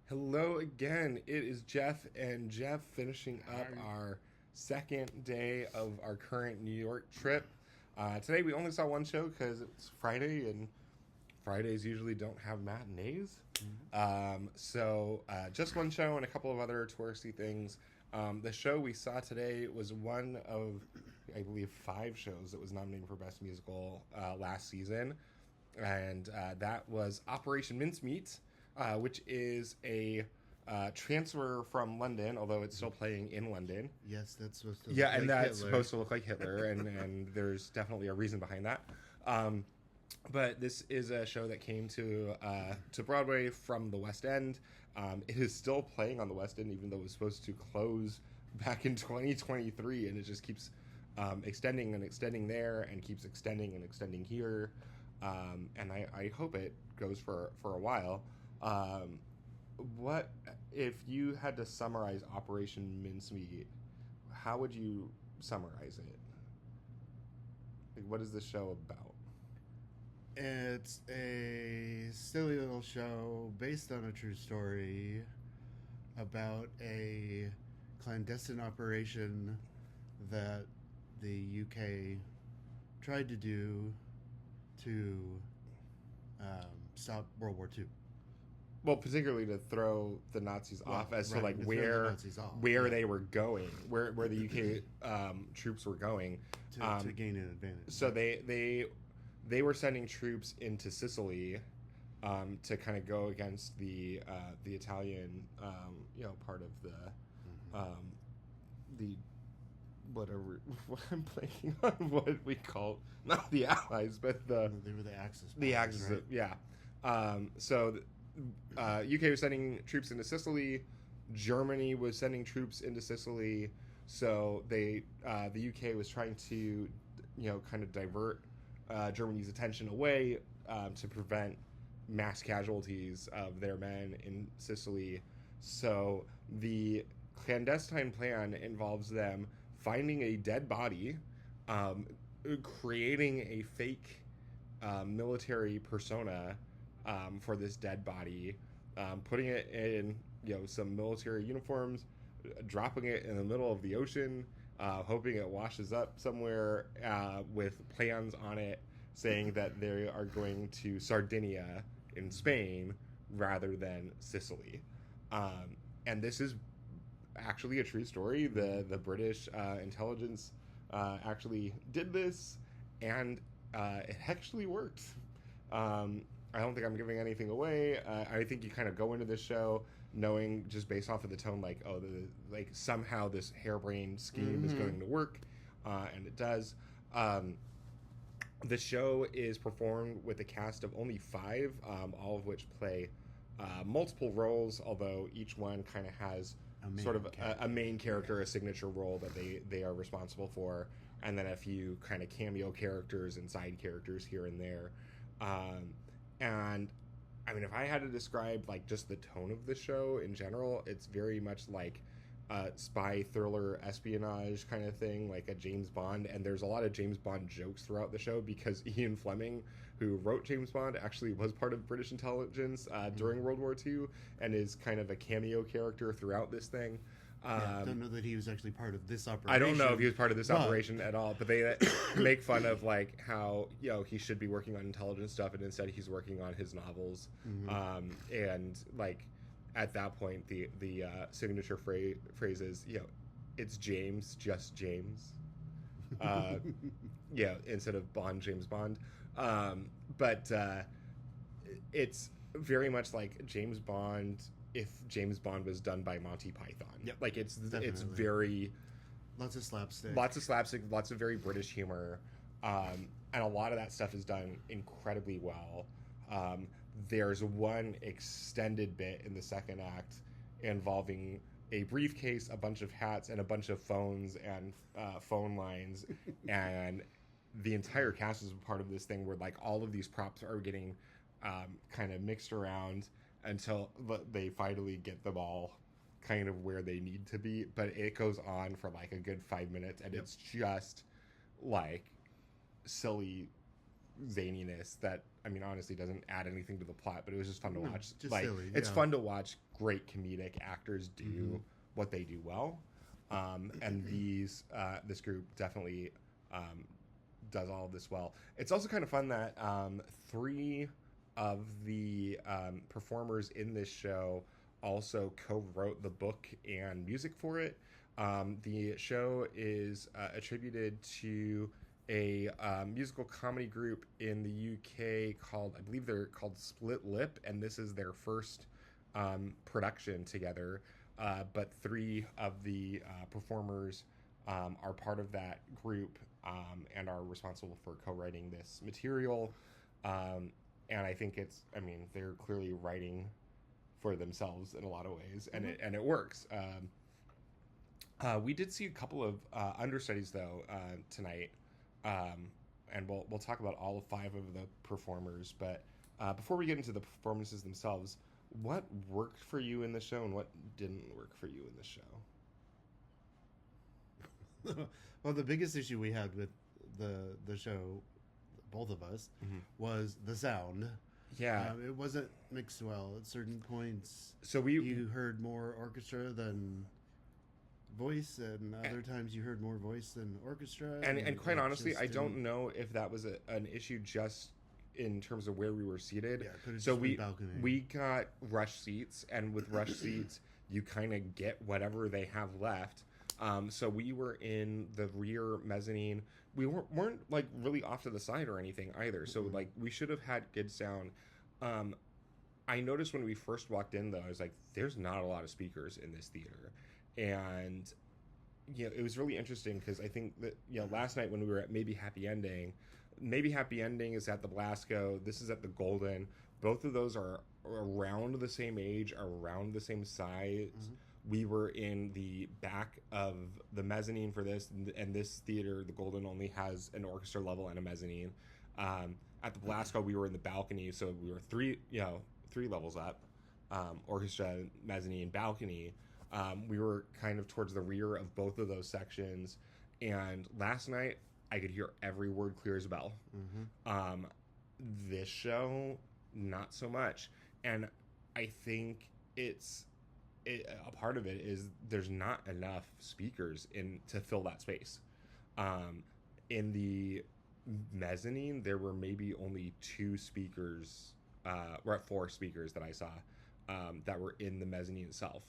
Hello again. It is Jeff and Jeff finishing up Hi. our second day of our current New York trip. Today we only saw one show because it's Friday and Fridays usually don't have matinees. Just one show and a couple of other touristy things. The show we saw today was one of, I believe, five shows that was nominated for Best Musical last season. And that was Operation Mincemeat, which is a transfer from London, although it's still playing in London. Yes, that's supposed to Yeah, look and like that's Hitler. supposed to look like Hitler, and there's definitely a reason behind that. Um, but this is a show that came to Broadway from the West End. It is still playing on the West End, even though it was supposed to close back in 2023, and it just keeps extending and extending there, and keeps extending and extending here. And I hope it goes for a while. Um, what if you had to summarize Operation Mincemeat? How would you summarize it? Like, what is the show about? It's a silly little show based on a true story about a clandestine operation that the UK tried to do to stop World War II. Well, particularly to throw the Nazis off as to like to throw the where Nazis off, where they were going, where the UK troops were going, to gain an advantage. so they were sending troops into Sicily to kind of go against the Italian part of the whatever what I'm blanking on what we call not the Allies but They were the Axis. the powers, Axis right? yeah. UK was sending troops into Sicily. Germany was sending troops into Sicily. So the UK was trying to kind of divert Germany's attention away to prevent mass casualties of their men in Sicily. So the clandestine plan involves them finding a dead body, um, creating a fake military persona for this dead body, putting it in some military uniforms, dropping it in the middle of the ocean, hoping it washes up somewhere with plans on it saying that they are going to Sardinia in Spain rather than Sicily. And this is actually a true story. The British intelligence actually did this, and it actually worked. I don't think I'm giving anything away. I think you kind of go into this show knowing just based off of the tone, like, oh, like somehow this harebrained scheme is going to work, and it does. The show is performed with a cast of only five, all of which play multiple roles, although each one kind of has sort of a main character, a signature role that they are responsible for, and then a few kind of cameo characters and side characters here and there. And I mean, if I had to describe like just the tone of the show in general, it's very much like a spy thriller espionage kind of thing, like a James Bond. And there's a lot of James Bond jokes throughout the show because Ian Fleming, who wrote James Bond, actually was part of British intelligence during World War II and is kind of a cameo character throughout this thing. I don't know that he was actually part of this operation. I don't know if he was part of this operation at all, but they make fun of like how he should be working on intelligence stuff, and instead he's working on his novels. And like at that point, the signature phrase is it's James, just James. Instead of Bond, James Bond. But it's very much like James Bond if James Bond was done by Monty Python. Yep, like it's definitely. very lots of slapstick, lots of very British humor, and a lot of that stuff is done incredibly well. There's one extended bit in the second act involving a briefcase, a bunch of hats, and a bunch of phones and phone lines, and the entire cast is a part of this thing where like all of these props are getting kind of mixed around until they finally get them all kind of where they need to be. But it goes on for like a good 5 minutes, and it's just like silly zaniness that, I mean, honestly doesn't add anything to the plot, but it was just fun to watch. Just like, silly, it's yeah. fun to watch great comedic actors do what they do well. And this group definitely does all of this well. It's also kind of fun that 3 of the performers in this show also co-wrote the book and music for it. The show is attributed to a musical comedy group in the UK called, I believe they're called Split Lip, and this is their first production together. But 3 of the performers are part of that group and are responsible for co-writing this material. And I think they're clearly writing for themselves in a lot of ways, and it works. We did see a couple of understudies though tonight, and we'll talk about all 5 of the performers. But before we get into the performances themselves, what worked for you in the show and what didn't work for you in the show? Well, the biggest issue we had with the show, both of us, was the sound. Yeah, it wasn't mixed well at certain points. So you heard more orchestra than voice, and other times you heard more voice than orchestra. And quite honestly, I don't know if that was an issue just in terms of where we were seated. Yeah, could have so just been balcony. We got rush seats, and with rush seats, you kind of get whatever they have left. So we were in the rear mezzanine. We weren't like really off to the side or anything either. So like we should have had good sound. I noticed when we first walked in though, I was like, there's not a lot of speakers in this theater. And it was really interesting because I think that last night when we were at Maybe Happy Ending is at the Blasco. This is at the Golden. Both of those are around the same age, around the same size. We were in the back of the mezzanine for this, and this theater, the Golden, only has an orchestra level and a mezzanine. At the Blasco, we were in the balcony, so we were 3 levels up, orchestra, mezzanine, balcony. We were kind of towards the rear of both of those sections, and last night I could hear every word clear as a bell. This show, not so much, and I think a part of it is there's not enough speakers to fill that space. In the mezzanine, there were maybe only 2 speakers, 4 speakers that I saw that were in the mezzanine itself,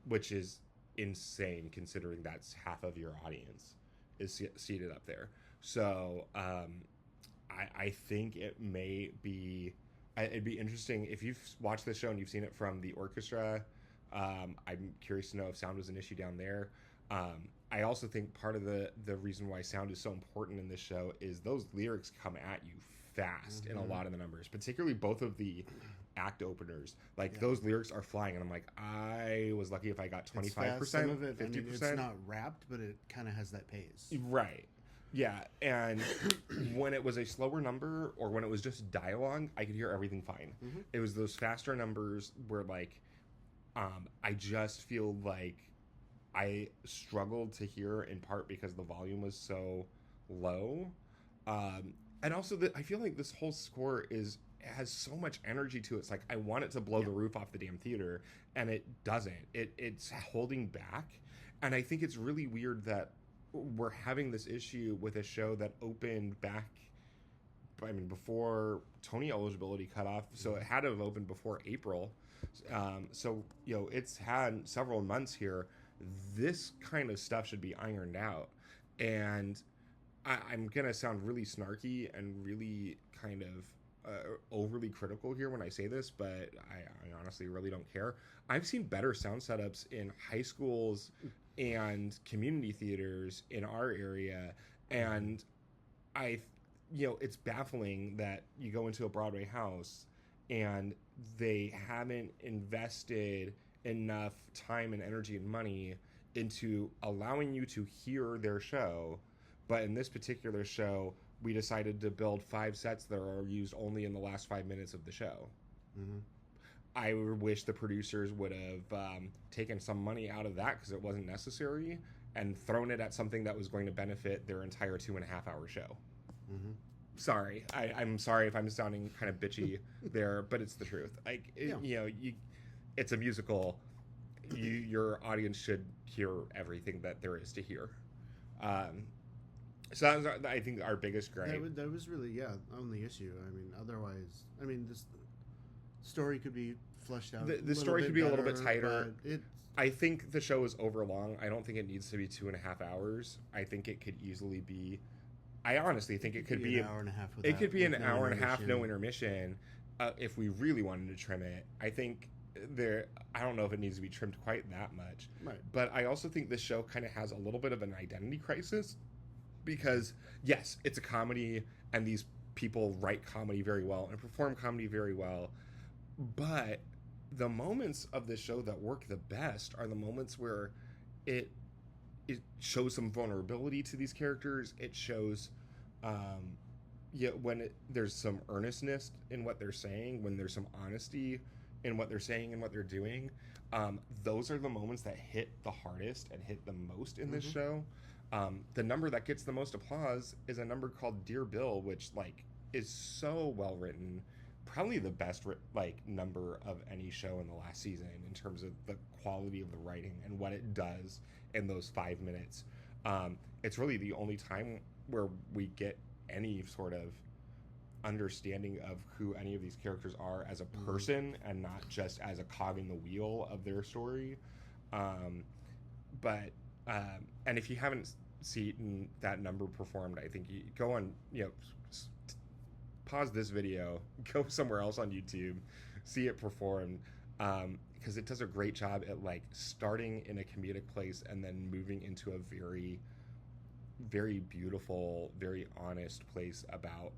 which is insane considering that's half of your audience is seated up there. So I think it may be, it'd be interesting if you've watched this show and you've seen it from the orchestra. I'm curious to know if sound was an issue down there. I also think part of the reason why sound is so important in this show is those lyrics come at you fast in a lot of the numbers, particularly both of the act openers. Those lyrics are flying, and I'm like, I was lucky if I got 25%, some of it, 50%. It's not rapped, but it kind of has that pace. Right. Yeah, and when it was a slower number or when it was just dialogue, I could hear everything fine. It was those faster numbers where I just feel like I struggled to hear, in part because the volume was so low. And also I feel like this whole score has so much energy to it. It's like I want it to blow the roof off the damn theater, and it doesn't. It's holding back. And I think it's really weird that we're having this issue with a show that opened back, before Tony eligibility cut off. So it had to have opened before April. So it's had several months here. This kind of stuff should be ironed out. And I'm going to sound really snarky and really kind of overly critical here when I say this, but I honestly really don't care. I've seen better sound setups in high schools and community theaters in our area, and it's baffling that you go into a Broadway house and they haven't invested enough time and energy and money into allowing you to hear their show. But in this particular show, we decided to build 5 sets that are used only in the last 5 minutes of the show. I wish the producers would have taken some money out of that because it wasn't necessary and thrown it at something that was going to benefit their entire 2.5-hour show. Sorry, I'm sorry if I'm sounding kind of bitchy there, but it's the truth. Like, it's a musical. Your audience should hear everything that there is to hear. So that was, I think, our biggest gripe. That was really, only issue. I mean, otherwise, this story could be fleshed out. The story could be a little bit tighter. It, I think the show is over long. I don't think it needs to be 2.5 hours. I think it could easily be. I honestly think it could be an hour and a half. It could be an hour and a half, no intermission, if we really wanted to trim it. I think I don't know if it needs to be trimmed quite that much. Right. But I also think this show kind of has a little bit of an identity crisis because, yes, it's a comedy and these people write comedy very well and perform comedy very well. But the moments of this show that work the best are the moments where it shows some vulnerability to these characters. It shows when there's some earnestness in what they're saying, when there's some honesty in what they're saying and what they're doing. Those are the moments that hit the hardest and hit the most in this show. The number that gets the most applause is a number called Dear Bill, which is so well written, probably the best number of any show in the last season in terms of the quality of the writing and what it does in those 5 minutes. It's really the only time where we get any sort of understanding of who any of these characters are as a person and not just as a cog in the wheel of their story. And if you haven't seen that number performed, I think you go on, pause this video, go somewhere else on YouTube, see it performed, because it does a great job at starting in a comedic place and then moving into a very, very beautiful, very honest place about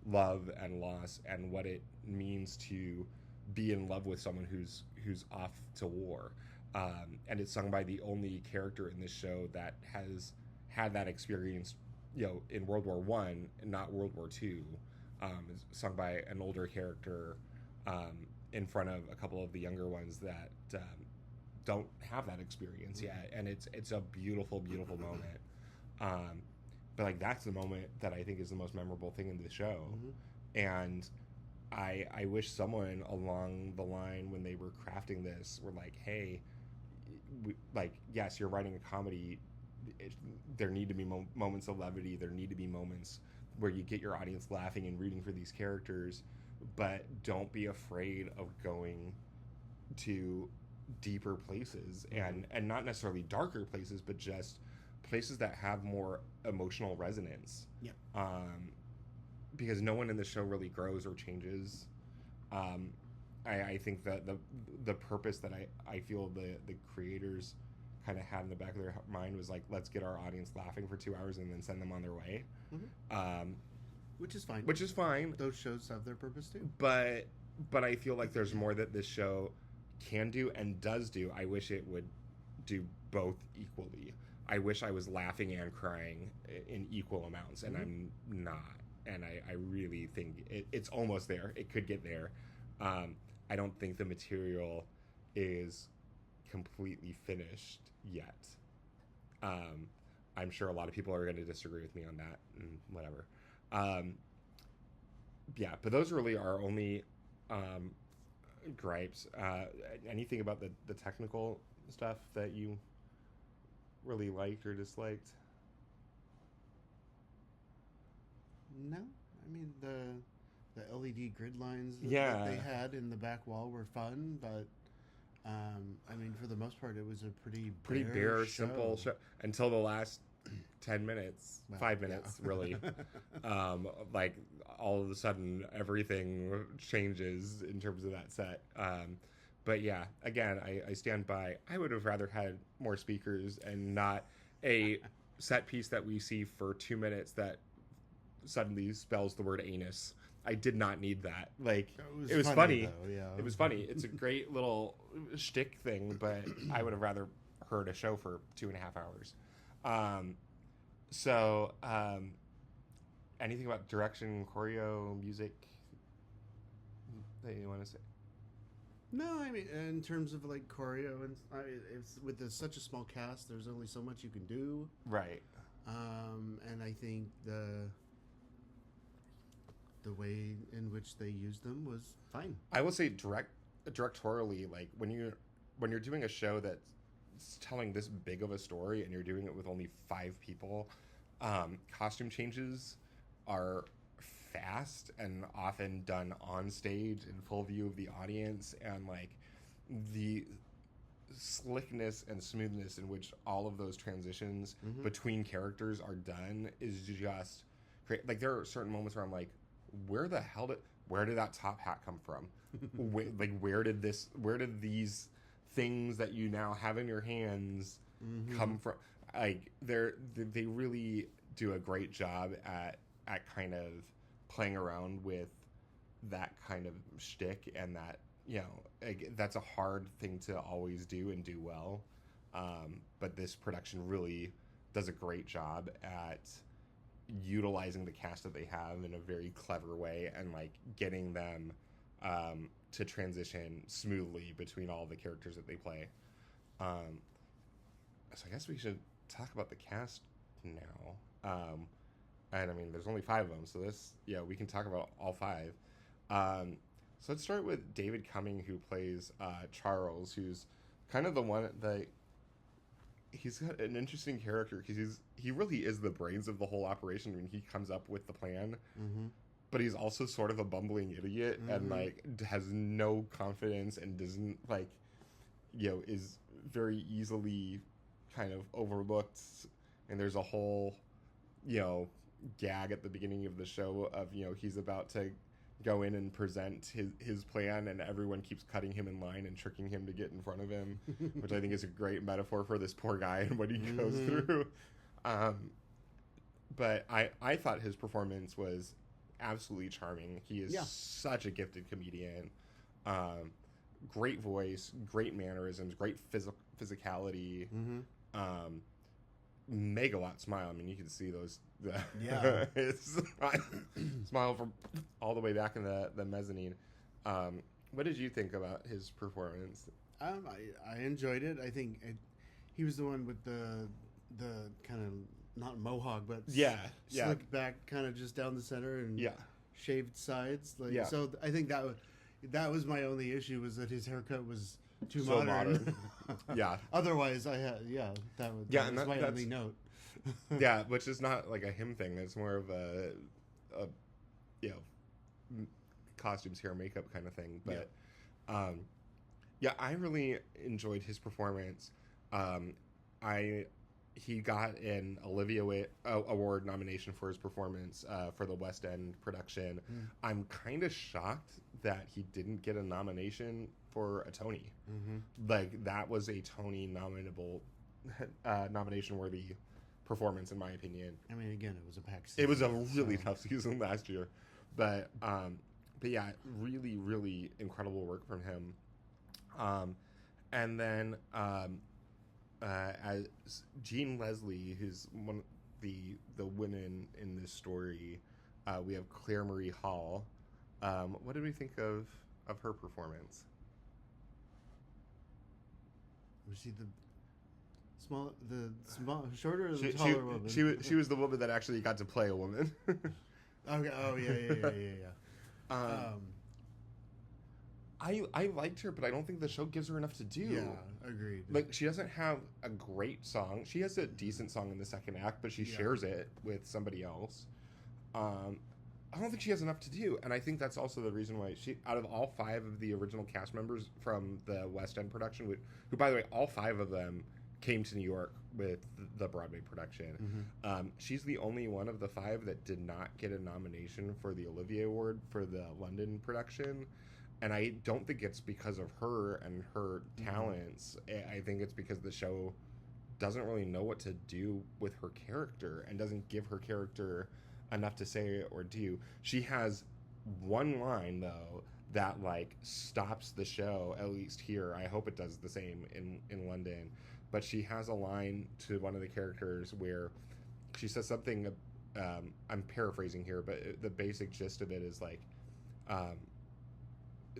love and loss and what it means to be in love with someone who's off to war. And it's sung by the only character in this show that has had that experience, in World War I and not World War II. It's sung by an older character in front of a couple of the younger ones that don't have that experience yet, and it's a beautiful, beautiful moment. But that's the moment that I think is the most memorable thing in the show, and I wish someone along the line when they were crafting this were like, hey, yes, you're writing a comedy. There need to be moments of levity. There need to be moments where you get your audience laughing and rooting for these characters, but don't be afraid of going to deeper places and not necessarily darker places, but just places that have more emotional resonance. Yeah. Because no one in the show really grows or changes. I think that the purpose that I feel the creators kind of had in the back of their mind was let's get our audience laughing for 2 hours and then send them on their way. Which is fine. Which is fine. Those shows have their purpose too. But I feel like there's more that this show can do and does do. I wish it would do both equally. I wish I was laughing and crying in equal amounts, and I'm not. And I really think it's almost there. It could get there. I don't think the material is completely finished yet. I'm sure a lot of people are going to disagree with me on that, and whatever. But those really are only gripes. Anything about the technical stuff that you really liked or disliked? No, the LED grid lines that they had in the back wall were fun, but for the most part, it was a pretty bare simple show until the last 10 minutes, 5 minutes, really. All of a sudden, everything changes in terms of that set. But yeah, again, I stand by. I would have rather had more speakers and not a set piece that we see for 2 minutes that suddenly spells the word anus. I did not need that. It was funny. Though, yeah. It was funny. It's a great little shtick thing, but I would have rather heard a show for 2.5 hours. Anything about direction, choreo, music that you want to say? No, in terms of choreo, and it's with such a small cast, there's only so much you can do. Right. And I think the way in which they used them was fine. I will say directorially, like when you're doing a show that's telling this big of a story and you're doing it with only 5 people, costume changes are fast and often done on stage in full view of the audience, and like the slickness and smoothness in which all of those transitions between characters are done is just great. Like there are certain moments where I'm like, where did that top hat come from? where did these things that you now have in your hands come from? Like they really do a great job at kind of playing around with that kind of shtick, and that, you know, that's a hard thing to always do and do well. But this production really does a great job at utilizing the cast that they have in a very clever way, and like getting them to transition smoothly between all the characters that they play. So I guess we should talk about the cast now. And I mean, there's only 5 of them, so we can talk about all 5. So let's start with David Cumming, who plays Charles, who's kind of the one that he's got an interesting character because he really is the brains of the whole operation when he comes up with the plan. But he's also sort of a bumbling idiot and like has no confidence and doesn't like, you know, is very easily kind of overlooked. And there's a whole, you know, gag at the beginning of the show of, you know, he's about to go in and present his plan, and everyone keeps cutting him in line and tricking him to get in front of him, which I think is a great metaphor for this poor guy and what he goes through. But I thought his performance was absolutely charming. He is such a gifted comedian. Great voice, great mannerisms, great physicality. Megalot smile. I mean, you can see those. His smile from all the way back in the mezzanine. What did you think about his performance? I enjoyed it. I think he was the one with the kind of not mohawk, but slicked back, kind of just down the center and shaved sides. Like so, I think that was my only issue, was that his haircut was too modern. Otherwise, that was my only note. Which is not like a him thing. It's more of a you know, costumes, hair, makeup kind of thing. But I really enjoyed his performance. He got an Olivia Award nomination for his performance for the West End production. I'm kind of shocked that he didn't get a nomination for a Tony. Like, that was a Tony nomination worthy performance, in my opinion. I mean, again, it was a packed season. It was a really tough season last year, but yeah, really, really incredible work from him. And then as Jean Leslie, who's one of the women in this story, we have Claire Marie Hall. What did we think of her performance? Was she the shorter or the taller woman? She was the woman that actually got to play a woman. Okay. Oh yeah. I liked her, but I don't think the show gives her enough to do. Yeah, agreed. Like, she doesn't have a great song. She has a decent song in the second act, but she shares it with somebody else. I don't think she has enough to do, and I think that's also the reason why out of all 5 of the original cast members from the West End production, who, by the way, all 5 of them came to New York with the Broadway production. She's the only one of the 5 that did not get a nomination for the Olivier Award for the London production. And I don't think it's because of her and her talents. I think it's because the show doesn't really know what to do with her character and doesn't give her character enough to say or do. She has one line, though, that like stops the show, at least here. I hope it does the same in London. But she has a line to one of the characters where she says something, I'm paraphrasing here, but the basic gist of it is like,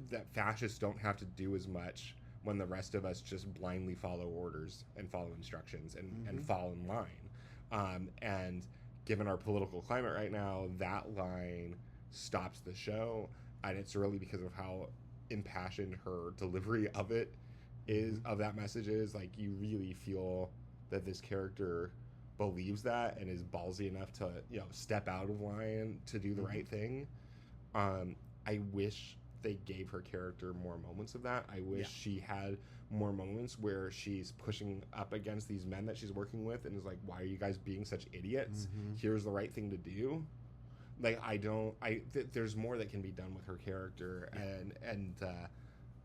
that fascists don't have to do as much when the rest of us just blindly follow orders and follow instructions and fall in line. And given our political climate right now, that line stops the show, and it's really because of how impassioned her delivery of it is, of that message is. Like, you really feel that this character believes that and is ballsy enough to, you know, step out of line to do the right thing. I wish they gave her character more moments of that. I wish she had more moments where she's pushing up against these men that she's working with and is like, why are you guys being such idiots? Here's the right thing to do. Like, there's more that can be done with her character, and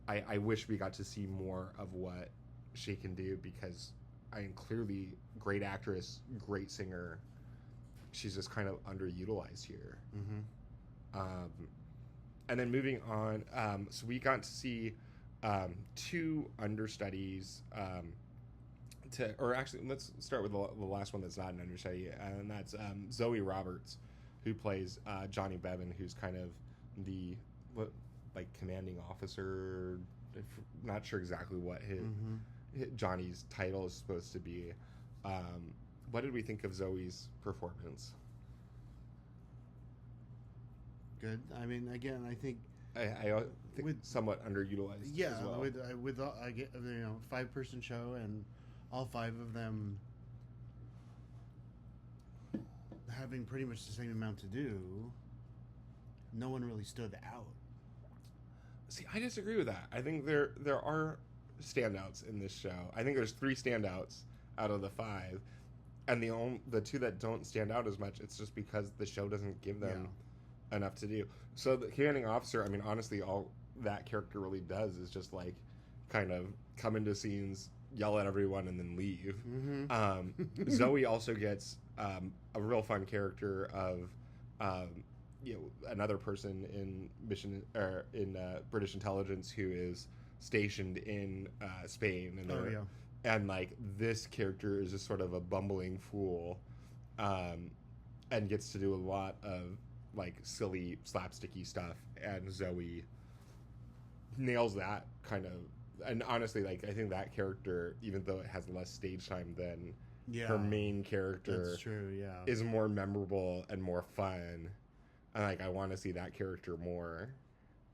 I wish we got to see more of what she can do, because I am clearly great actress, great singer. She's just kind of underutilized here. And then moving on, so we got to see 2 understudies. Or actually, let's start with the last one that's not an understudy, and that's Zoe Roberts, who plays Johnny Bevan, who's kind of the commanding officer. Not sure exactly what his Johnny's title is supposed to be. What did we think of Zoe's performance? Good. I mean, again, I think I think somewhat underutilized. Yeah, as well. with I get, 5-person show, and all 5 of them having pretty much the same amount to do. No one really stood out. See, I disagree with that. I think there are standouts in this show. I think there's 3 standouts out of the 5, and the 2 that don't stand out as much, it's just because the show doesn't give them enough to do. So the commanding officer, I mean, honestly, all that character really does is just like kind of come into scenes, yell at everyone, and then leave. Zoe also gets a real fun character of another person in British intelligence who is stationed in Spain, and like this character is just sort of a bumbling fool, and gets to do a lot of like silly slapsticky stuff, and Zoe nails that kind of. And honestly, like, I think that character, even though it has less stage time than her main character, that's true, is more memorable and more fun. And like, I want to see that character more.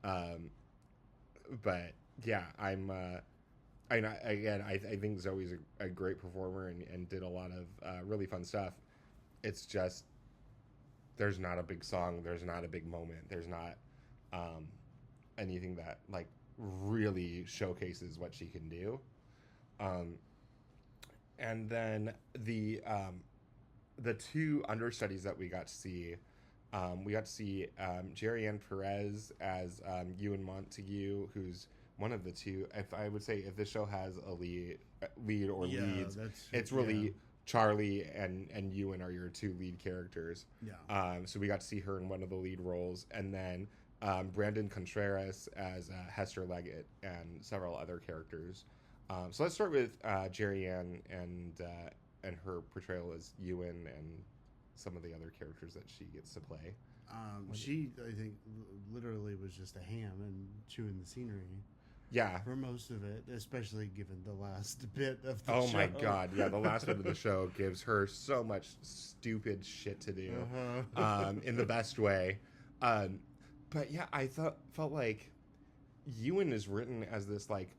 But yeah, I think Zoe's a great performer and did a lot of really fun stuff. It's just, there's not a big song, there's not a big moment, there's not anything that like really showcases what she can do. And then the 2 understudies that we got to see, Jerry Ann Perez as Ewan Montague, who's one of the 2. If I would say, if this show has a lead or leads, it's really Charlie and Ewan are your 2 lead characters. So we got to see her in one of the lead roles, and then Brandon Contreras as Hester Leggett, and several other characters. So let's start with Jerry Ann and her portrayal as Ewan, and some of the other characters that she gets to play. She, I think, literally was just a ham and chewing the scenery. Yeah. For most of it, especially given the last bit of the show. Oh my God, yeah, the last bit of the show gives her so much stupid shit to do, in the best way. But yeah, I felt like Ewan is written as this like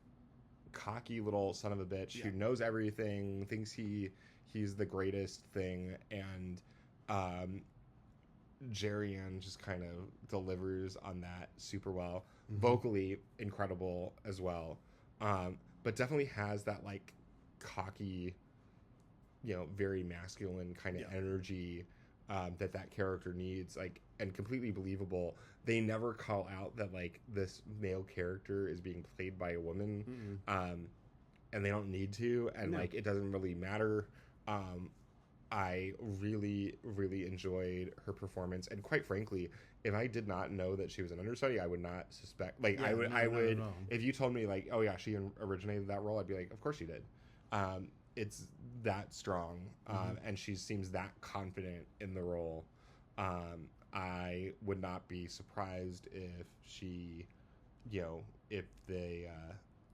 cocky little son of a bitch who knows everything, thinks he's the greatest thing, and Jerry Ann just kind of delivers on that super well. Vocally incredible as well, but definitely has that like cocky, very masculine kind of energy that character needs, like, and completely believable. They never call out that like this male character is being played by a woman, and they don't need to, and like it doesn't really matter. I really, really enjoyed her performance, and quite frankly, if I did not know that she was an understudy, I would not suspect. Like, I would, if you told me like, oh yeah, she originated that role, I'd be like, of course she did. It's that strong, and she seems that confident in the role. I would not be surprised if she, if they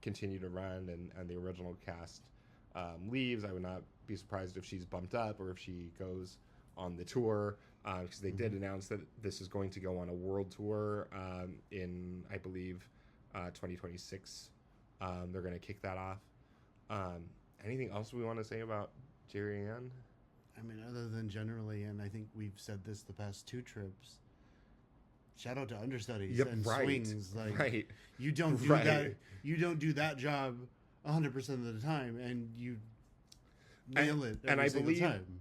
continue to run and the original cast leaves. I would not be surprised if she's bumped up or if she goes on the tour. because they did announce that this is going to go on a world tour in, I believe, 2026. They're going to kick that off. Anything else we want to say about Jerry Ann? I mean, other than generally, and I think we've said this the past 2 trips, shout out to understudies and swings. Like, you don't do that. You don't do that job 100% of the time, and you nail it every single time.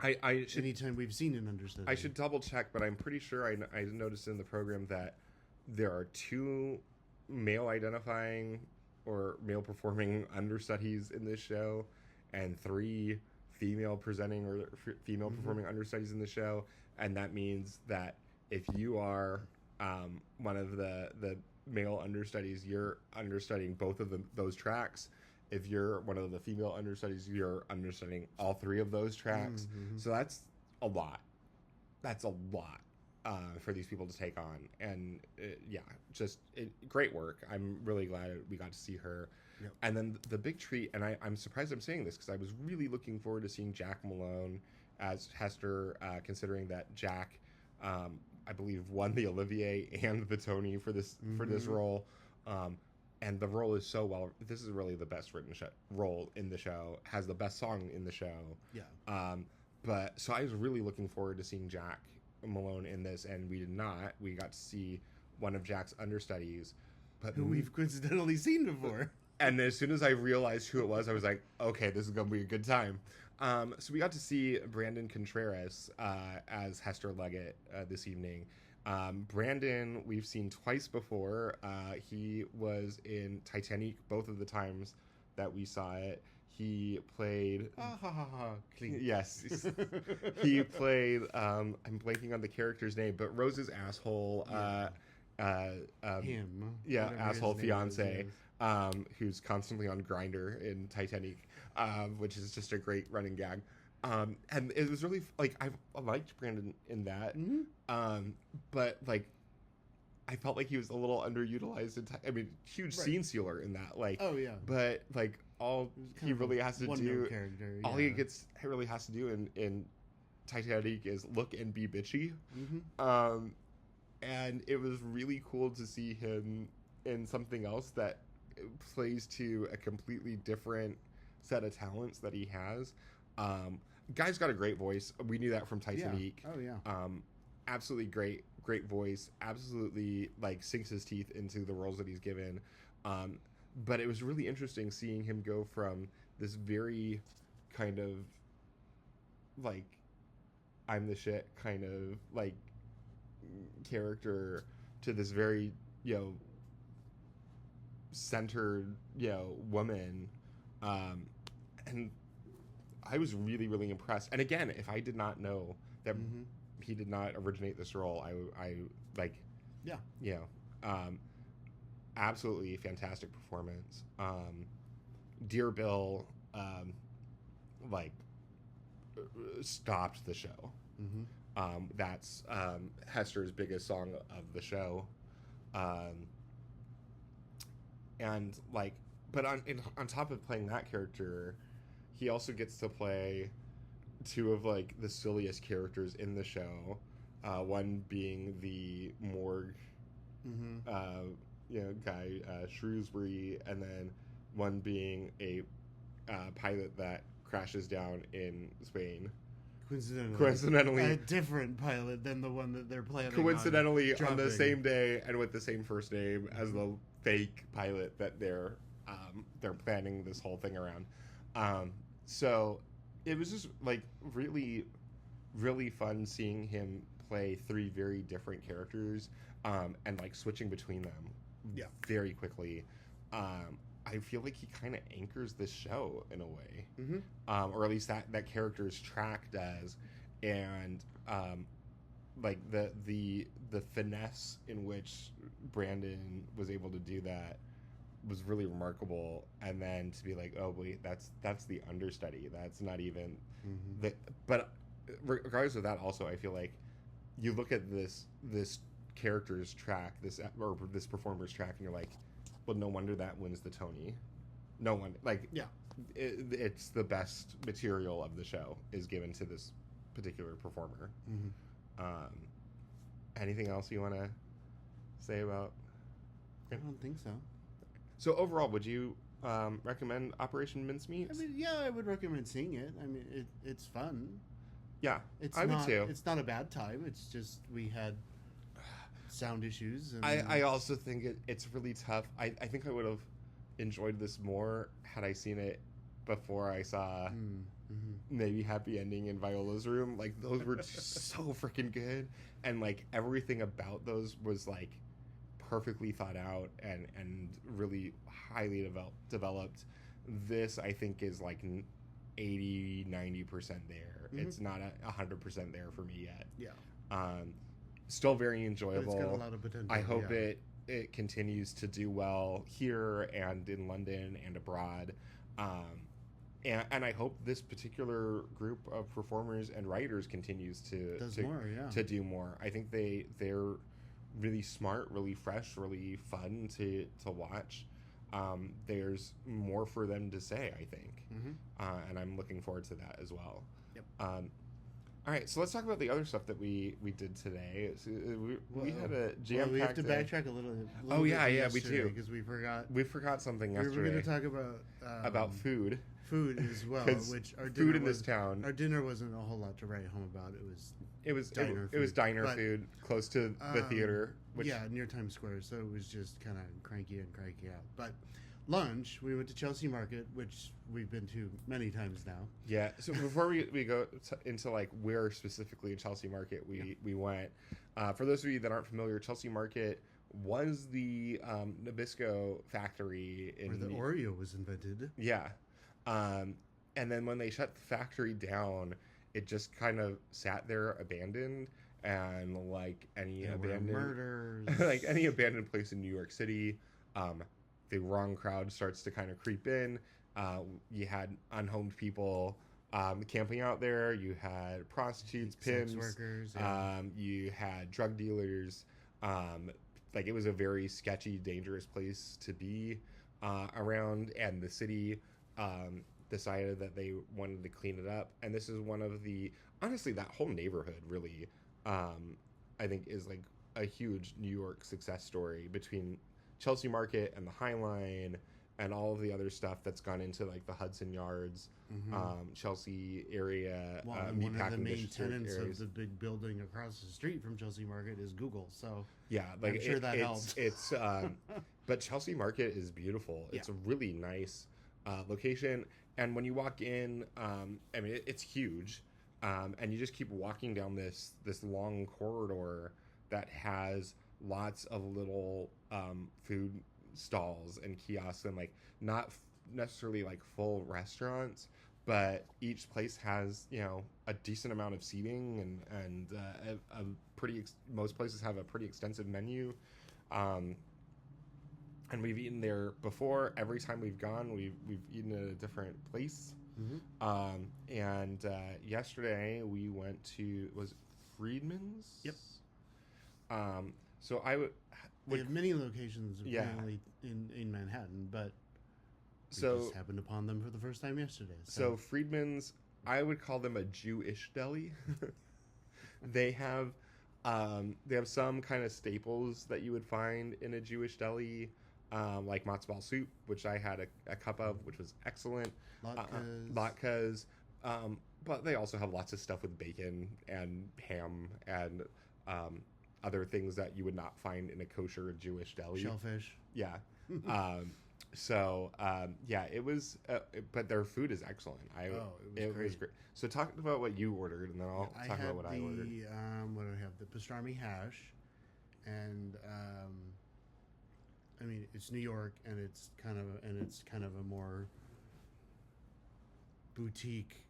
I should, anytime we've seen an understudy. I should double check, but I'm pretty sure I noticed in the program that there are 2 male identifying or male performing understudies in this show, and 3 female presenting or female performing understudies in the show, and that means that if you are one of the male understudies, you're understudying both of those tracks. If you're one of the female understudies, you're understudying all 3 of those tracks. So that's a lot. That's a lot for these people to take on. And great work. I'm really glad we got to see her. Yep. And then the big treat, and I'm surprised I'm saying this because I was really looking forward to seeing Jack Malone as Hester, considering that Jack, I believe, won the Olivier and the Tony for this role. And the role is so well. This is really the best written role in the show. Has the best song in the show. Yeah. But so I was really looking forward to seeing Jack Malone in this, and we did not. We got to see one of Jack's understudies, but who we've coincidentally seen before. And as soon as I realized who it was, I was like, okay, this is gonna be a good time. So we got to see Brandon Contreras as Hester Leggett this evening. Brandon, we've seen twice before. He was in Titanic both of the times that we saw it. He played... clean. Yes. He played... I'm blanking on the character's name, but Rose's asshole... him. Yeah, asshole fiance, who's constantly on Grindr in Titanic, which is just a great running gag. And it was really I liked Brandon in that, but I felt like he was a little underutilized. Huge scene stealer in that. But all he really has to do, all he really has to do in Titanic is look and be bitchy. And it was really cool to see him in something else that plays to a completely different set of talents that he has. Guy's got a great voice. We knew that from Titanic. Yeah. Oh yeah. Absolutely great voice. Absolutely sinks his teeth into the roles that he's given. But it was really interesting seeing him go from this very kind of I'm the shit kind of character to this very centered woman, and I was really, really impressed. And again, if I did not know that he did not originate this role, absolutely fantastic performance. Dear Bill, stopped the show. That's Hester's biggest song of the show. And but on top of playing that character, he also gets to play 2 of the silliest characters in the show. One being the morgue guy, Shrewsbury, and then one being a pilot that crashes down in Spain. Coincidentally, a different pilot than the one that they're planning. Coincidentally, on the same day and with the same first name as the fake pilot that they're planning this whole thing around. So it was just really, really fun seeing him play 3 very different characters, and switching between them very quickly. I feel like he kind of anchors this show in a way, or at least that character's track does, and the finesse in which Brandon was able to do that was really remarkable. And then to be oh wait, that's the understudy. That's not even the. But regardless of that, also I feel like you look at this character's track, this performer's track, and you're well, no wonder that wins the Tony. No one it's the best material of the show is given to this particular performer. Anything else you want to say about? I don't think so. So overall, would you recommend Operation Mincemeat? I mean, yeah, I would recommend seeing it. I mean, it's fun. Yeah, I would too. It's not a bad time. It's just we had sound issues. And I also think it's really tough. I think I would have enjoyed this more had I seen it before I saw maybe Happy Ending in Viola's Room. Like, those were just so freaking good. And, like, everything about those was, like, perfectly thought out and really highly developed. This, I think, is, like, 80-90% there. It's not 100% there for me yet. Yeah. Still very enjoyable. But it's got a lot of potential. I hope it continues to do well here and in London and abroad. And I hope this particular group of performers and writers continues to do more. I think they're really smart, really fresh, really fun to watch. There's more for them to say, I think, and I'm looking forward to that as well. Yep. All right, so let's talk about the other stuff that we did today. So we had a jam-packed. We have to backtrack a little. Oh yeah, we do, because we forgot something yesterday. We were going to talk about food. Food as well, which our food in this town. Our dinner wasn't a whole lot to write home about. It was diner food close to the theater. Near Times Square. So it was just kind of cranky out. But lunch, we went to Chelsea Market, which we've been to many times now. Yeah. So before we go into like where specifically in Chelsea Market we went, for those of you that aren't familiar, Chelsea Market was the Nabisco factory where the Oreo was invented. Yeah. And then when they shut the factory down, it just kind of sat there abandoned, and like any abandoned murders, like any abandoned place in New York City, the wrong crowd starts to kind of creep in. You had unhomed people camping out there. You had prostitutes, pimps, sex workers. You had drug dealers. Like, it was a very sketchy, dangerous place to be around, and the city decided that they wanted to clean it up. And this is one of the, honestly, that whole neighborhood really, I think is like a huge New York success story between Chelsea Market and the High Line and all of the other stuff that's gone into like the Hudson Yards, Chelsea area. One of the main tenants of the big building across the street from Chelsea Market is Google. So yeah, like I'm sure that helps. It's but Chelsea Market is beautiful. It's a really nice location. And when you walk in, I mean, it's huge. And you just keep walking down this long corridor that has lots of little food stalls and kiosks, and like not necessarily like full restaurants, but each place has, you know, a decent amount of seating, and a pretty most places have a pretty extensive menu. And we've eaten there before. Every time we've gone, we've eaten at a different place. And yesterday we went to, was it Friedman's? Yep. So I would. We have many locations apparently in Manhattan, but we just happened upon them for the first time yesterday. So Friedman's, I would call them a Jewish deli. They have some kind of staples that you would find in a Jewish deli, like matzo ball soup, which I had a cup of, which was excellent. Latkes. But they also have lots of stuff with bacon and ham and other things that you would not find in a kosher Jewish deli. Shellfish. Yeah. It was, but their food is excellent. It was great. So talk about what you ordered, and then I'll talk about what I ordered. What do I have? The pastrami hash, and I mean, it's New York, and it's kind of a more boutique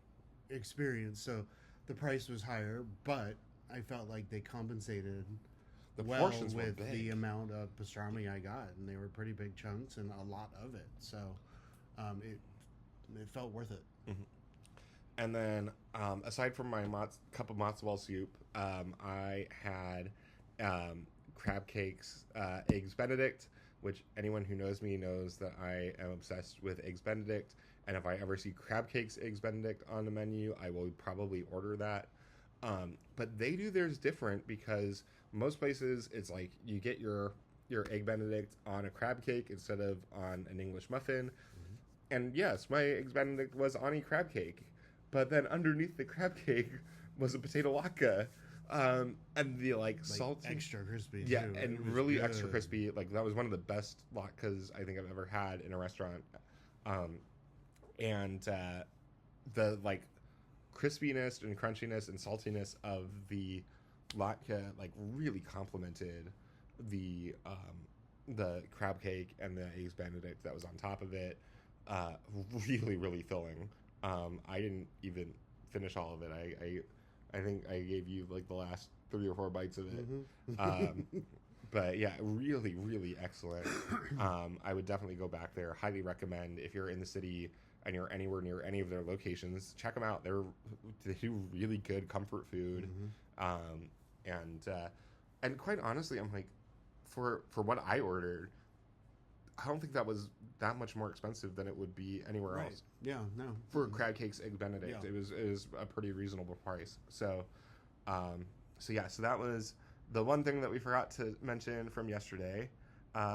experience. So the price was higher, but I felt like they compensated portions with were big. The amount of pastrami I got, and they were pretty big chunks and a lot of it. So it felt worth it. Mm-hmm. And then aside from my cup of matzo ball soup, I had crab cakes, eggs Benedict, which anyone who knows me knows that I am obsessed with eggs Benedict. And if I ever see crab cakes, eggs Benedict on the menu, I will probably order that. But they do theirs different because most places it's like you get your egg Benedict on a crab cake instead of on an English muffin. Mm-hmm. And yes, my eggs Benedict was on a crab cake, but then underneath the crab cake was a potato latke. And the like salty, extra crispy. Yeah, too. and really good. Extra crispy. Like that was one of the best latkes I think I've ever had in a restaurant. And the like crispiness and crunchiness and saltiness of the latke like really complemented the crab cake and the eggs Benedict that was on top of it. Really, really filling. I didn't even finish all of it. I think I gave you like the last 3 or 4 bites of it. Mm-hmm. But yeah, really, really excellent. I would definitely go back there. Highly recommend if you're in the city and you're anywhere near any of their locations, check them out. They do really good comfort food. Mm-hmm. And quite honestly, I'm like, for what I ordered, I don't think that was that much more expensive than it would be anywhere else. Yeah, no. For crab cakes, egg Benedict, yeah. It was a pretty reasonable price. So that was the one thing that we forgot to mention from yesterday.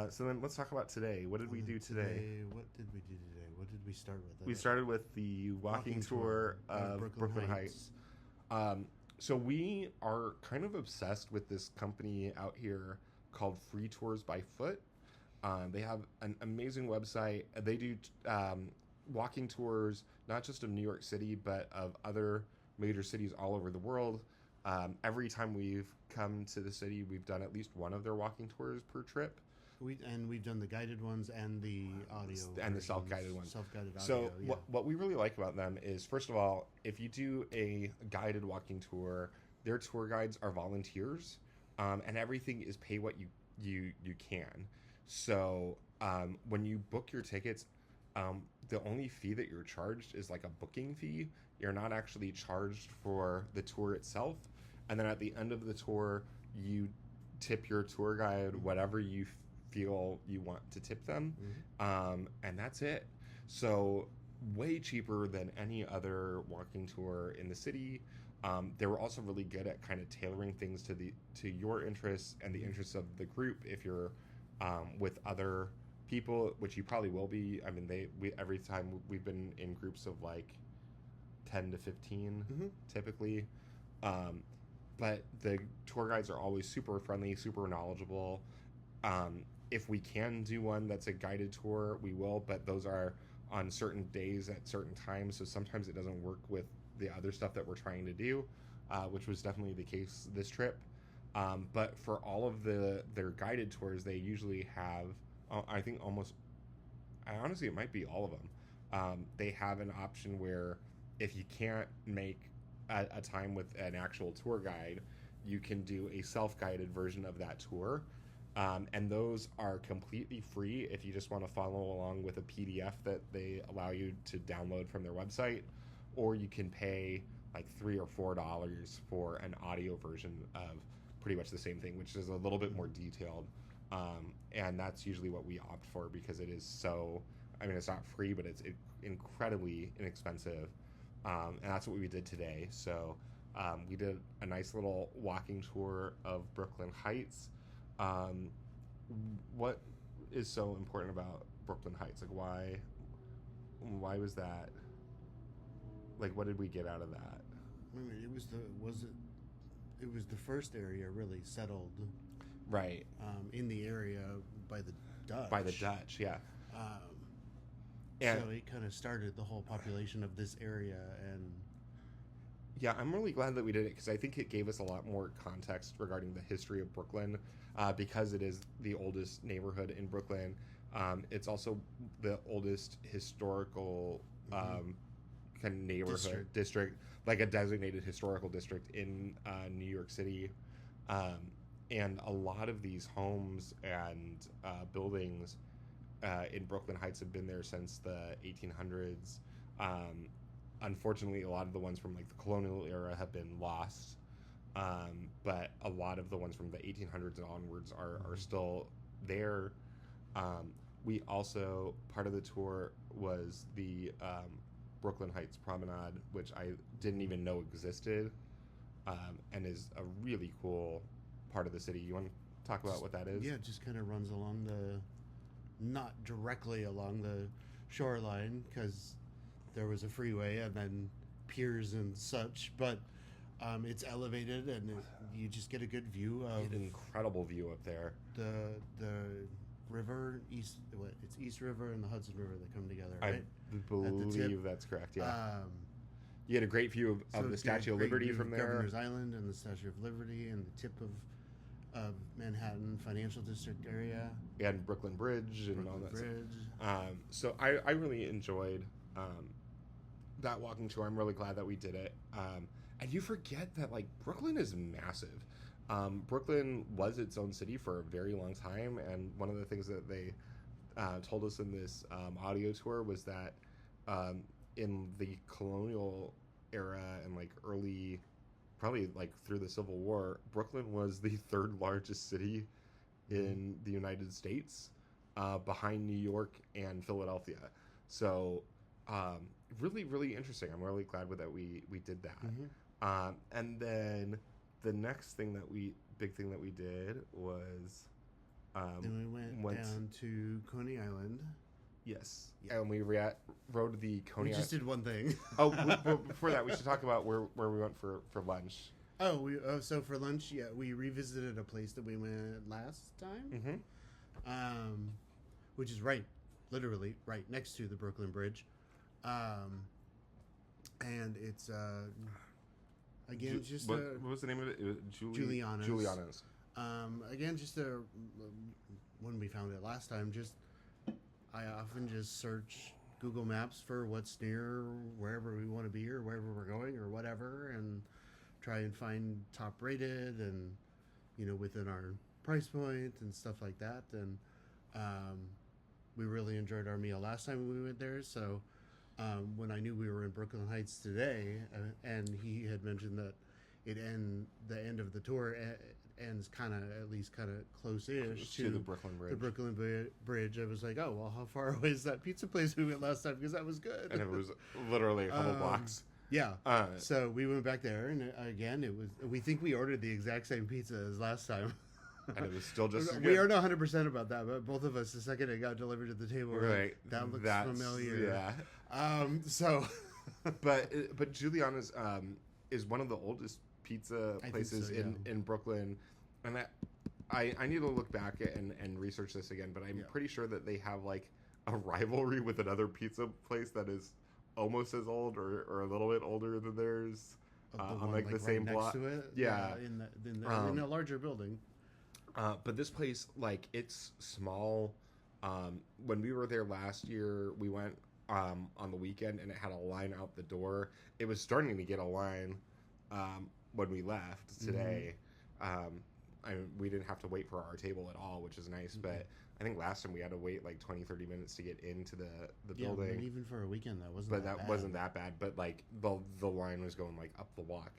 So then let's talk about today. What did we do today? What did we do today? What did we start with? We started with the walking tour of Brooklyn Heights. So we are kind of obsessed with this company out here called Free Tours by Foot. They have an amazing website. They do walking tours, not just of New York City, but of other major cities all over the world. Every time we've come to the city, we've done at least one of their walking tours per trip. We've done the guided ones and the audio and the self-guided ones. Self-guided audio. So what we really like about them is, first of all, if you do a guided walking tour, their tour guides are volunteers, and everything is pay what you can. So when you book your tickets, the only fee that you're charged is like a booking fee. You're not actually charged for the tour itself. And then at the end of the tour, you tip your tour guide whatever you feel you want to tip them. Mm-hmm. And that's it. So way cheaper than any other walking tour in the city. They were also really good at kind of tailoring things to your interests and the interests of the group. If you're with other people, which you probably will be. I mean, every time we've been in groups of like 10 to 15 mm-hmm. typically. But the tour guides are always super friendly, super knowledgeable. If we can do one that's a guided tour, we will, but those are on certain days at certain times, so sometimes it doesn't work with the other stuff that we're trying to do, which was definitely the case this trip. But for all of their guided tours, they usually have, honestly, it might be all of them. They have an option where if you can't make a time with an actual tour guide, you can do a self-guided version of that tour. And those are completely free if you just want to follow along with a PDF that they allow you to download from their website, or you can pay like $3 or $4 for an audio version of pretty much the same thing, which is a little bit more detailed. And that's usually what we opt for because it is it's not free, but it's incredibly inexpensive. And that's what we did today. So we did a nice little walking tour of Brooklyn Heights. What is so important about Brooklyn Heights? Like why was that? Like, what did we get out of that? I mean, it was the first area really settled, right? In the area by the Dutch. By the Dutch, yeah. So it kind of started the whole population of this area, and yeah, I'm really glad that we did it because I think it gave us a lot more context regarding the history of Brooklyn, because it is the oldest neighborhood in Brooklyn. It's also the oldest historical kind of neighborhood district, like a designated historical district in New York City. And a lot of these homes and buildings in Brooklyn Heights have been there since the 1800s. Unfortunately, a lot of the ones from like the colonial era have been lost, but a lot of the ones from the 1800s and onwards are still there. We also, part of the tour was the Brooklyn Heights Promenade, which I didn't even know existed. and is a really cool part of the city. You want to talk about what that is? Yeah, it just kind of runs along not directly along the shoreline, because there was a freeway and then piers and such, but it's elevated, and you just get a good view of an incredible view up there. The river, it's East River and the Hudson River that come together, right? I believe that's correct. Yeah. You had a great view of the Statue of Liberty from there. Governor's Island and the Statue of Liberty and the tip of Manhattan Financial District area. And Brooklyn Bridge and all that Bridge. stuff. So I really enjoyed that walking tour. I'm really glad that we did it. And you forget that, like, Brooklyn is massive. Brooklyn was its own city for a very long time, and one of the things that they told us in this audio tour was that in the colonial era and like early, probably like through the Civil War, Brooklyn was the third largest city in the United States, behind New York and Philadelphia. So really, really interesting. I'm really glad that we did that. And then the next big thing that we did was then we went down to Coney Island. Yes. Yeah. And we rode the Coney Island. We just did one thing. Before that, we should talk about where we went for lunch. So for lunch, yeah, we revisited a place that we went last time, which is literally right next to the Brooklyn Bridge, and it's again what was the name of it? It was Juliana's. Juliana's. Again, just when we found it last time, I often just search Google Maps for what's near wherever we want to be or wherever we're going or whatever, and try and find top rated and, within our price point and stuff like that. And we really enjoyed our meal last time we went there. So when I knew we were in Brooklyn Heights today, and he had mentioned that the end of the tour ends kind of close-ish to the Brooklyn Bridge. The Brooklyn Bridge. I was like, oh, well, how far away is that pizza place we went last time? Because that was good. And it was literally a couple blocks. Yeah. So we went back there, and again, we think we ordered the exact same pizza as last time. And it was still just as good. We are not 100% about that, but both of us, the second it got delivered to the table, right? That looks familiar. Yeah. So, but Juliana's is one of the oldest pizza places in Brooklyn, and I need to look back and research this again, but I'm pretty sure that they have like a rivalry with another pizza place that is almost as old or a little bit older than theirs, on like the same block. To it? Yeah, in a larger building. But this place, like, it's small. When we were there last year, we went on the weekend, and it had a line out the door. It was starting to get a line when we left today. We didn't have to wait for our table at all, which is nice. But I think last time we had to wait like 20-30 minutes to get into the building. But even for a weekend, that wasn't that bad. But like the line was going like up the walk.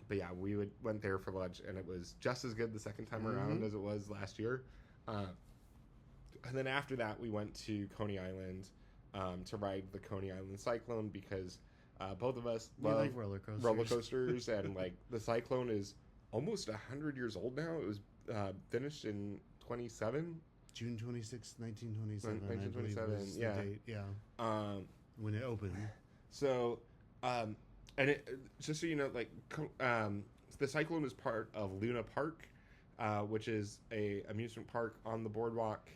But yeah, we went there for lunch, and it was just as good the second time around as it was last year. And then after that, we went to Coney Island to ride the Coney Island Cyclone, because both of us love like roller coasters. And like the Cyclone is almost 100 years old now. It was finished in 27. June 26, 1927. 1927, yeah. The date, yeah. When it opened. So, and it, just so you know, like, the Cyclone is part of Luna Park, which is a amusement park on the boardwalk,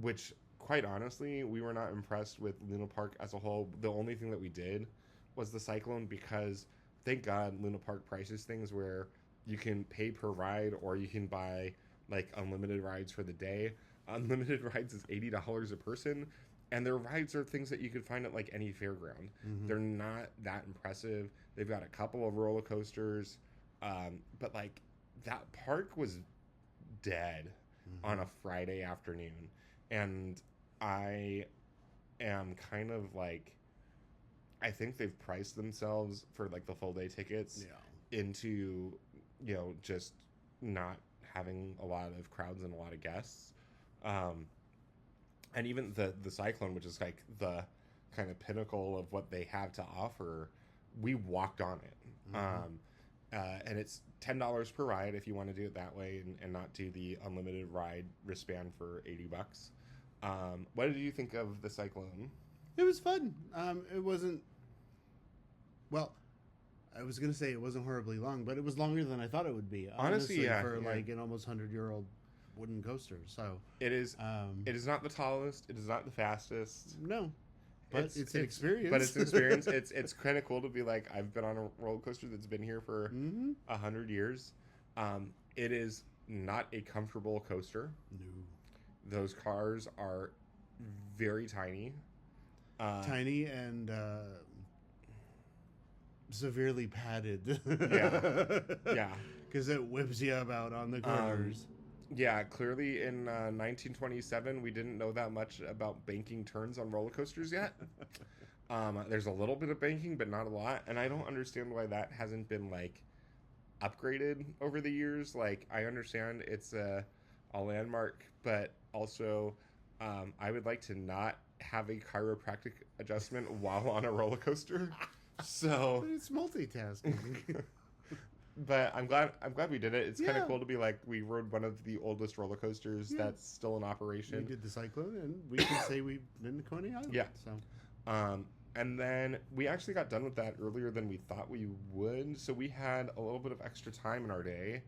which, quite honestly, we were not impressed with Luna Park as a whole. The only thing that we did was the Cyclone, because, thank God, Luna Park prices things where you can pay per ride, or you can buy like unlimited rides for the day. Unlimited rides is $80 a person, and their rides are things that you could find at like any fairground. They're not that impressive. They've got a couple of roller coasters, but like that park was dead on a Friday afternoon, and I am kind of like, I think they've priced themselves for like the full day tickets into, just not having a lot of crowds and a lot of guests. And even the Cyclone, which is like the kind of pinnacle of what they have to offer, we walked on it. And it's $10 per ride if you want to do it that way and not do the unlimited ride wristband for $80. What did you think of the Cyclone? It was fun. It wasn't. Well, I was gonna say it wasn't horribly long, but it was longer than I thought it would be. Honestly, yeah, for like an almost 100-year-old wooden coaster. So it is. It is not the tallest. It is not the fastest. No, but it's an experience. But it's an experience. It's kind of cool to be like, I've been on a roller coaster that's been here for 100 years. It is not a comfortable coaster. No, those cars are very tiny. Tiny and severely padded. Yeah. Because it whips you about on the corners. Yeah, clearly in 1927, we didn't know that much about banking turns on roller coasters yet. There's a little bit of banking, but not a lot. And I don't understand why that hasn't been, like, upgraded over the years. Like, I understand it's a landmark, but also I would like to not have a chiropractic adjustment while on a roller coaster. So but it's multitasking. But I'm glad we did it. It's kind of cool to be like, we rode one of the oldest roller coasters that's still in operation. We did the Cyclone, and we can say we've been to Coney Island. Yeah. So, and then we actually got done with that earlier than we thought we would. So we had a little bit of extra time in our day,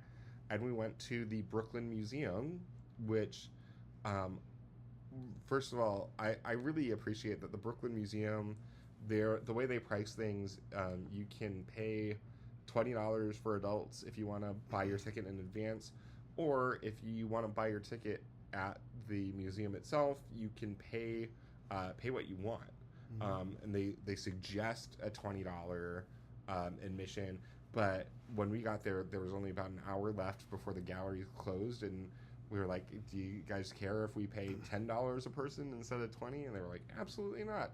and we went to the Brooklyn Museum, which, first of all, I really appreciate that the Brooklyn Museum, the way they price things, you can pay $20 for adults if you want to buy your ticket in advance, or if you want to buy your ticket at the museum itself, you can pay what you want. And they suggest a $20 admission, but when we got there was only about an hour left before the gallery closed, and we were like, do you guys care if we pay $10 a person instead of $20? And they were like, absolutely not.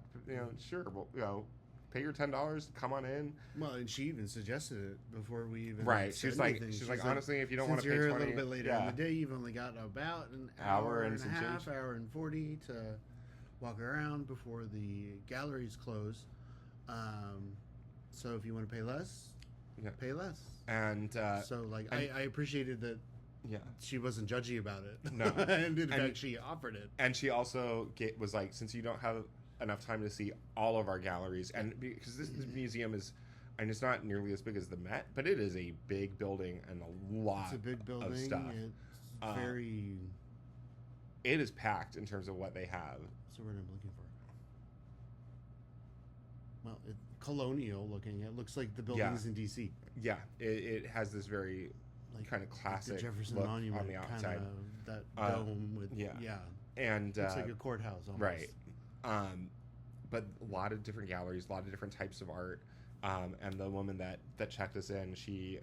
Sure, well, pay your $10, come on in. Well, and she even suggested it before we even She's like, honestly, if you don't want to pay $20, you're a little bit later in the day, you've only got about an hour and a half, hour and 40 to walk around before the galleries close. So if you want to pay less, pay less. And so, like, I appreciated that. Yeah, she wasn't judgy about it. No, and in fact, she offered it. And she also was like, since you don't have enough time to see all of our galleries, and because this museum is, and it's not nearly as big as the Met, but it is a big building and a lot of stuff. It's very. It is packed in terms of what they have. What's the word I'm looking for? Well, colonial looking. It looks like the buildings in D.C. Yeah, it has this very kind of classic the Jefferson look Monument on the outside. That dome with and looks like a courthouse almost. Right. But a lot of different galleries, a lot of different types of art. And the woman that checked us in, she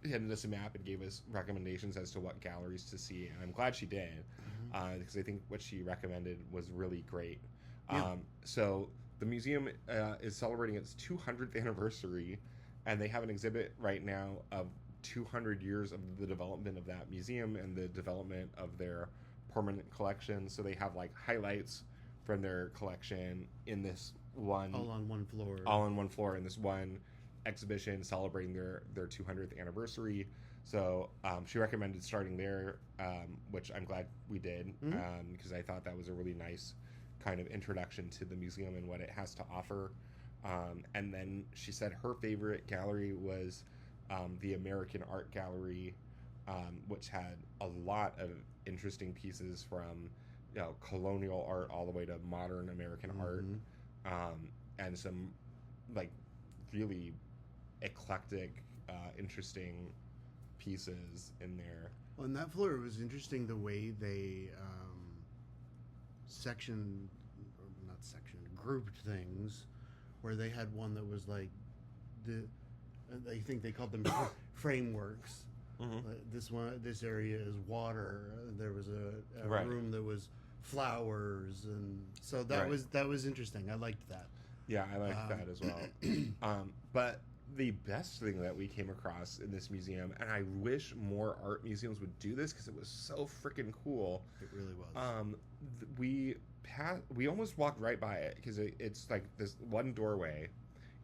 handed us a map and gave us recommendations as to what galleries to see. And I'm glad she did, because I think what she recommended was really great. So the museum is celebrating its 200th anniversary, and they have an exhibit right now of 200 years of the development of that museum and the development of their permanent collection. So they have like highlights from their collection in this one, all on one floor in this one exhibition celebrating their 200th anniversary. So she recommended starting there, which I'm glad we did, because I thought that was a really nice kind of introduction to the museum and what it has to offer. And then she said her favorite gallery was the American Art Gallery, which had a lot of interesting pieces from colonial art all the way to modern American art, and some like really eclectic, interesting pieces in there. Well, on that floor, it was interesting the way they grouped things, where they had one that was like I think they called them frameworks. This area is water. There was a room that was flowers, and so that was interesting. I liked that. Yeah, I liked that as well. But the best thing that we came across in this museum, and I wish more art museums would do this because it was so freaking cool. It really was. We almost walked right by it because it's like this one doorway,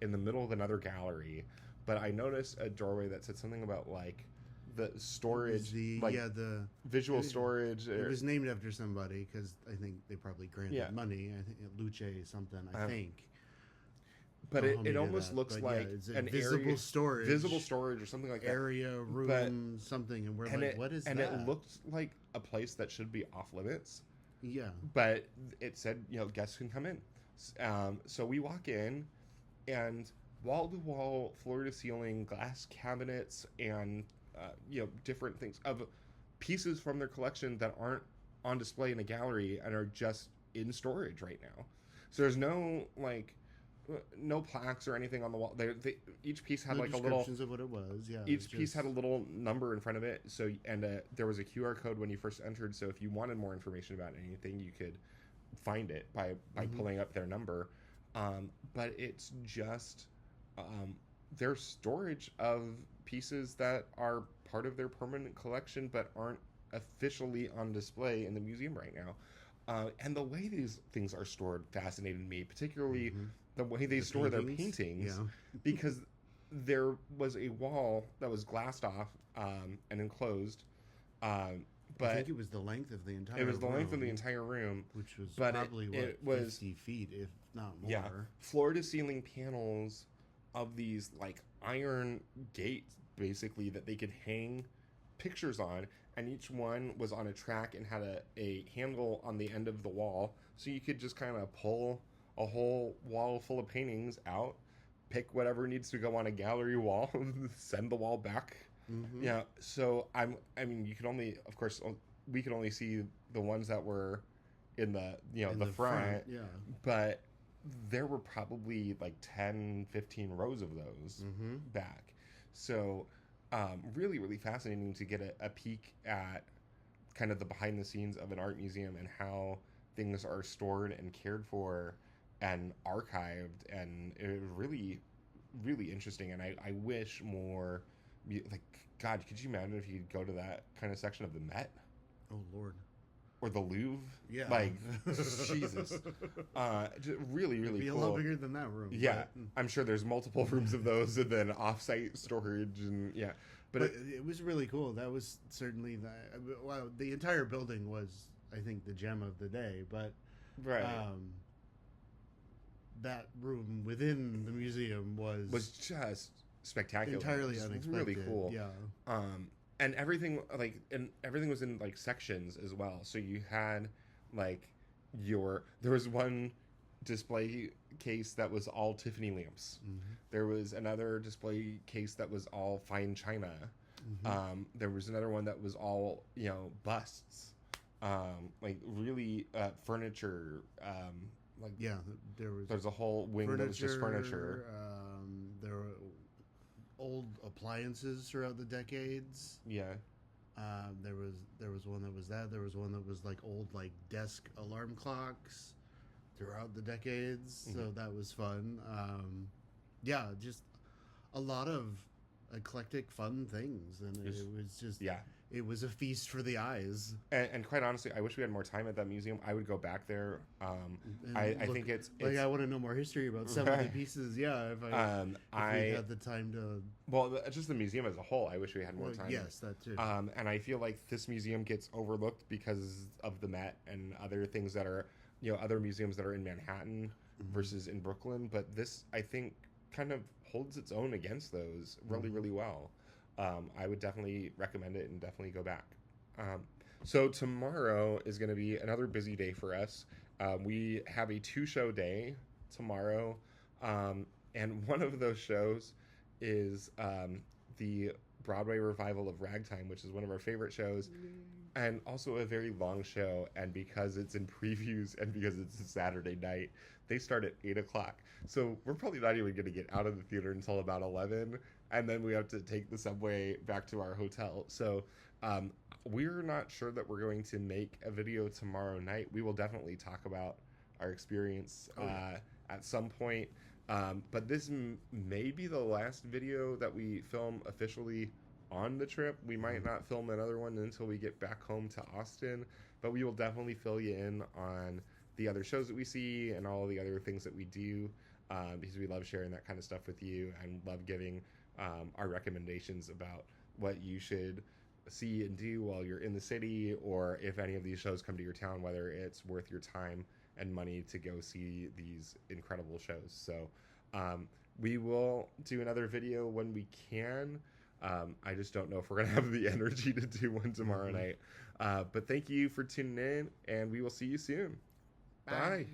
in the middle of another gallery, but I noticed a doorway that said something about like the storage, the visual storage. It was named after somebody because I think they probably granted money. I think Luce something. I think. But it almost looks like it's an visible area, storage, or something like that. Area, room, something, and we're like, what is that? And it looked like a place that should be off limits. Yeah. But it said, guests can come in. So we walk in, and wall-to-wall, floor-to-ceiling glass cabinets and different things of pieces from their collection that aren't on display in a gallery and are just in storage right now. So there's no plaques or anything on the wall. They each piece had like a little descriptions of what it was. Yeah, each piece had a little number in front of it. So there was a QR code when you first entered. So if you wanted more information about anything, you could find it by pulling up their number. But it's just their storage of pieces that are part of their permanent collection but aren't officially on display in the museum right now. And the way these things are stored fascinated me, particularly the way they store their paintings, because there was a wall that was glassed off and enclosed. But I think it was the length of the entire room. It was the length of the entire room. Which was probably, 50 feet, if not more. Yeah, floor-to-ceiling panels of these, like, iron gates, basically, that they could hang pictures on. And each one was on a track and had a handle on the end of the wall. So you could just kind of pull a whole wall full of paintings out, pick whatever needs to go on a gallery wall, send the wall back. Yeah. So you could only, of course, we could only see the ones that were in the front. Yeah. But there were probably like 10, 15 rows of those back. So really, really fascinating to get a peek at kind of the behind the scenes of an art museum and how things are stored and cared for and archived. And it was really, really interesting. And I wish more, like, God, could you imagine if you could go to that kind of section of the Met? Oh, Lord. Or the Louvre? Yeah. Like, Jesus. Just really, really It'd be cool. a lot bigger than that room. Yeah. I'm sure there's multiple rooms of those and then off-site storage and, yeah. But it was really cool. That was certainly the entire building was, I think, the gem of the day. But that room within the museum was just spectacular, entirely unexpected. Really cool. Yeah. And everything was in like sections as well. So you had like there was one display case that was all Tiffany lamps. There was another display case that was all fine china. There was another one that was all busts, like really furniture. There's a whole wing that was just furniture. There were old appliances throughout the decades. Yeah. There was one that was that. There was one that was like old like desk alarm clocks throughout the decades. So that was fun. Just a lot of eclectic fun things, and it was just it was a feast for the eyes. And quite honestly, I wish we had more time at that museum. I would go back there. I think it's I want to know more history about some of the pieces. Yeah, if we had the time to. Well, just the museum as a whole. I wish we had more time. Yes, that too. And I feel like this museum gets overlooked because of the Met and other things that are, other museums that are in Manhattan versus in Brooklyn. But this, I think, kind of holds its own against those really, really well. I would definitely recommend it and definitely go back. So tomorrow is going to be another busy day for us. We have a 2-show day tomorrow. And one of those shows is the Broadway revival of Ragtime, which is one of our favorite shows. And also a very long show. And because it's in previews and because it's a Saturday night, they start at 8 o'clock. So we're probably not even going to get out of the theater until about 11. And then we have to take the subway back to our hotel. So we're not sure that we're going to make a video tomorrow night. We will definitely talk about our experience at some point. But this may be the last video that we film officially on the trip. We might not film another one until we get back home to Austin. But we will definitely fill you in on the other shows that we see and all the other things that we do. because we love sharing that kind of stuff with you and love giving our recommendations about what you should see and do while you're in the city, or if any of these shows come to your town, whether it's worth your time and money to go see these incredible shows. So we will do another video when we can. I just don't know if we're going to have the energy to do one tomorrow night. But thank you for tuning in, and we will see you soon. Bye.